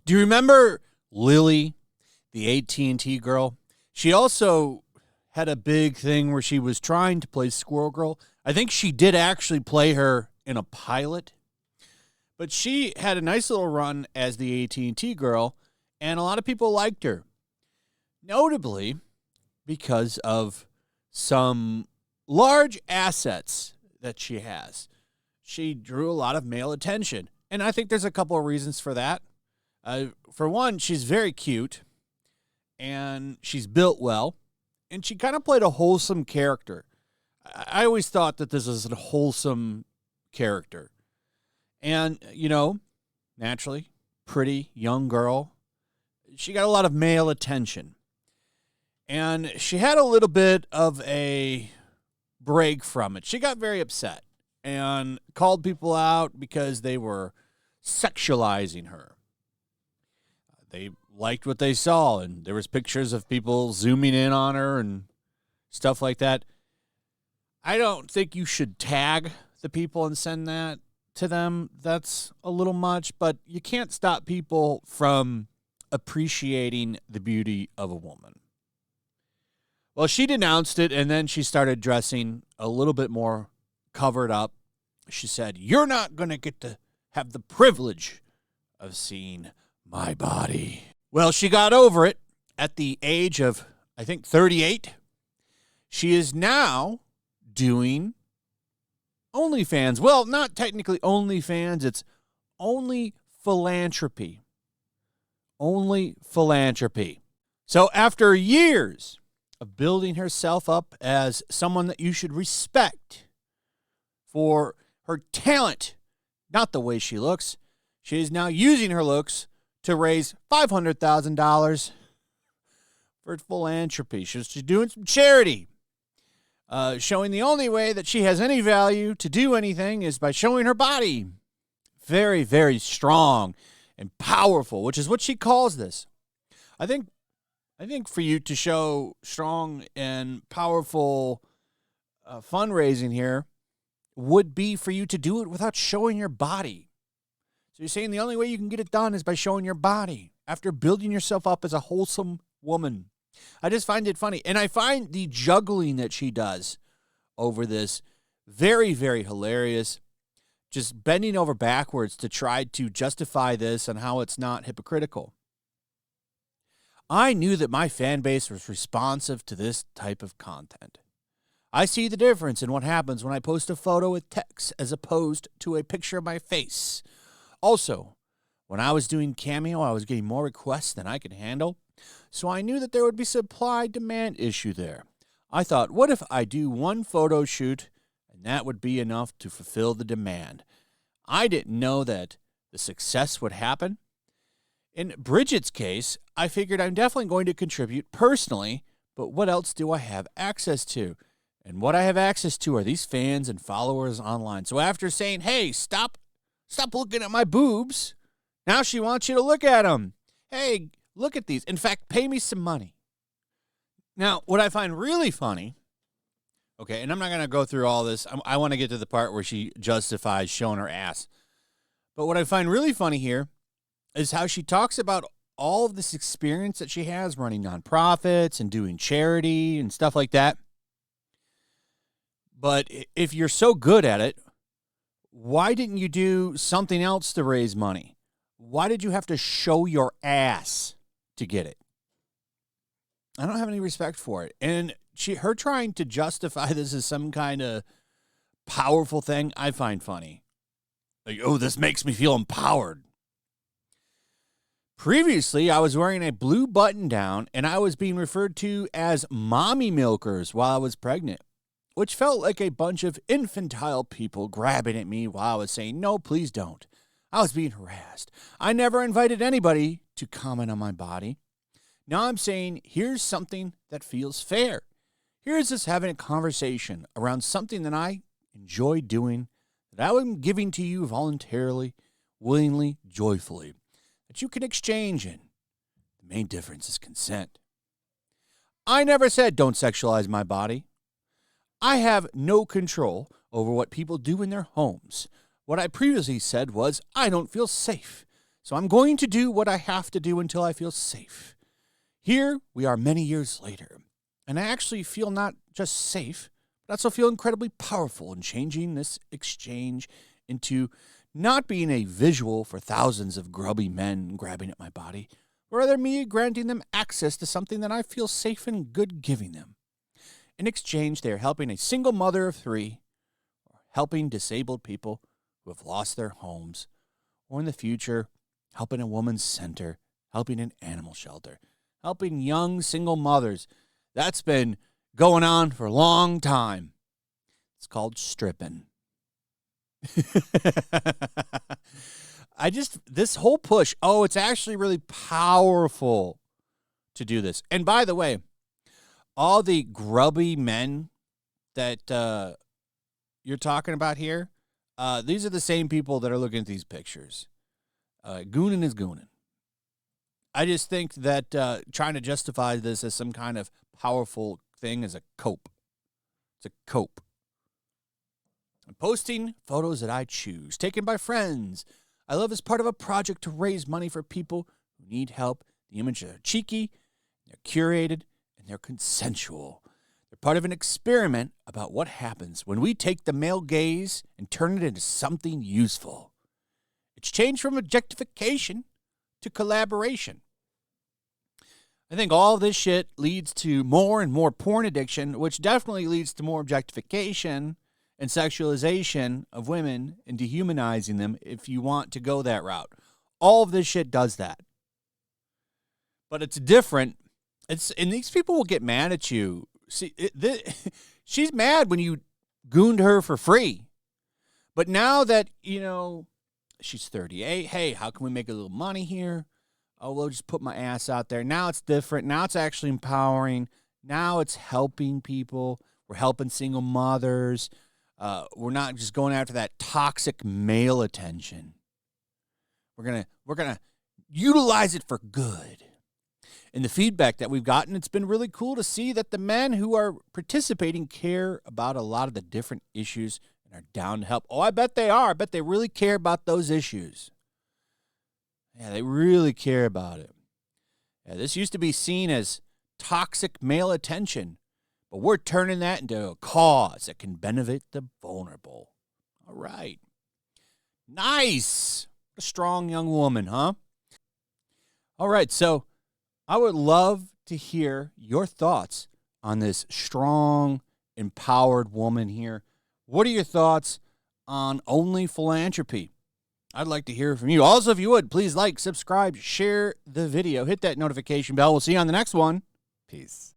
Do you remember Lily, the AT&T girl? She also had a big thing where she was trying to play Squirrel Girl. I think she did actually play her in a pilot. But she had a nice little run as the AT&T girl, and a lot of people liked her. Notably, because of some large assets that she has. She drew a lot of male attention. And I think there's a couple of reasons for that. For one, she's very cute, and she's built well, and she kind of played a wholesome character. I always thought that this was a wholesome character. And, naturally, pretty young girl. She got a lot of male attention. And she had a little bit of a break from it. She got very upset and called people out because they were sexualizing her. They liked what they saw, and there was pictures of people zooming in on her and stuff like that. I don't think you should tag the people and send that to them. That's a little much, but you can't stop people from appreciating the beauty of a woman. Well, she denounced it, and then she started dressing a little bit more covered up. She said, "You're not going to get to have the privilege of seeing my body." Well, she got over it at the age of, I think, 38. She is now doing OnlyFans. Well, not technically OnlyFans. It's only philanthropy. Only philanthropy. So after years of building herself up as someone that you should respect for her talent, not the way she looks, she is now using her looks to raise $500,000 for philanthropy. She's doing some charity, showing the only way that she has any value to do anything is by showing her body. Very, very strong and powerful, which is what she calls this. I think for you to show strong and powerful fundraising here would be for you to do it without showing your body. So you're saying the only way you can get it done is by showing your body after building yourself up as a wholesome woman. I just find it funny. And I find the juggling that she does over this very, very hilarious. Just bending over backwards to try to justify this and how it's not hypocritical. I knew that my fan base was responsive to this type of content. I see the difference in what happens when I post a photo with text as opposed to a picture of my face. Also, when I was doing Cameo, I was getting more requests than I could handle, so I knew that there would be a supply-demand issue there. I thought, what if I do one photo shoot and that would be enough to fulfill the demand? I didn't know that the success would happen. In Bridget's case, I figured I'm definitely going to contribute personally, but what else do I have access to? And what I have access to are these fans and followers online. So after saying, hey, stop looking at my boobs, now she wants you to look at them. Hey, look at these. In fact, pay me some money. Now, what I find really funny, okay, and I'm not going to go through all this. I want to get to the part where she justifies showing her ass. But what I find really funny here is how she talks about all of this experience that she has running nonprofits and doing charity and stuff like that. But if you're so good at it, why didn't you do something else to raise money? Why did you have to show your ass to get it? I don't have any respect for it. And her trying to justify this as some kind of powerful thing, I find funny. Like, oh, this makes me feel empowered. Previously, I was wearing a blue button-down, and I was being referred to as mommy milkers while I was pregnant, which felt like a bunch of infantile people grabbing at me while I was saying, no, please don't. I was being harassed. I never invited anybody to comment on my body. Now I'm saying, here's something that feels fair. Here's us having a conversation around something that I enjoy doing, that I am giving to you voluntarily, willingly, joyfully, that you can exchange in. The main difference is consent. I never said don't sexualize my body. I have no control over what people do in their homes. What I previously said was, I don't feel safe. So I'm going to do what I have to do until I feel safe. Here we are many years later, and I actually feel not just safe, but I also feel incredibly powerful in changing this exchange into not being a visual for thousands of grubby men grabbing at my body, but rather me granting them access to something that I feel safe and good giving them. In exchange, they are helping a single mother of 3, or helping disabled people who have lost their homes, or in the future, helping a woman's center, helping an animal shelter, helping young single mothers. That's been going on for a long time. It's called stripping. This whole push, it's actually really powerful to do this. And by the way, all the grubby men that you're talking about here, these are the same people that are looking at these pictures. Goonin is goonin. I just think that trying to justify this as some kind of powerful thing is a cope. It's a cope. I'm posting photos that I choose, taken by friends. I love as part of a project to raise money for people who need help. The images are cheeky, they're curated, and they're consensual. They're part of an experiment about what happens when we take the male gaze and turn it into something useful. It's changed from objectification to collaboration. I think all this shit leads to more and more porn addiction, which definitely leads to more objectification and sexualization of women and dehumanizing them if you want to go that route. All of this shit does that. But it's different. And these people will get mad at you. See, she's mad when you gooned her for free. But now that, she's 38, hey, how can we make a little money here? Oh, we'll just put my ass out there. Now it's different. Now it's actually empowering. Now it's helping people. We're helping single mothers. We're not just going after that toxic male attention. We're gonna utilize it for good. And the feedback that we've gotten, it's been really cool to see that the men who are participating care about a lot of the different issues and are down to help. Oh, I bet they are. I bet they really care about those issues. Yeah, they really care about it. Yeah, this used to be seen as toxic male attention, but we're turning that into a cause that can benefit the vulnerable. All right. Nice. A strong young woman, huh? All right, so I would love to hear your thoughts on this strong, empowered woman here. What are your thoughts on only philanthropy? I'd like to hear from you. Also, if you would, please like, subscribe, share the video, hit that notification bell. We'll see you on the next one. Peace.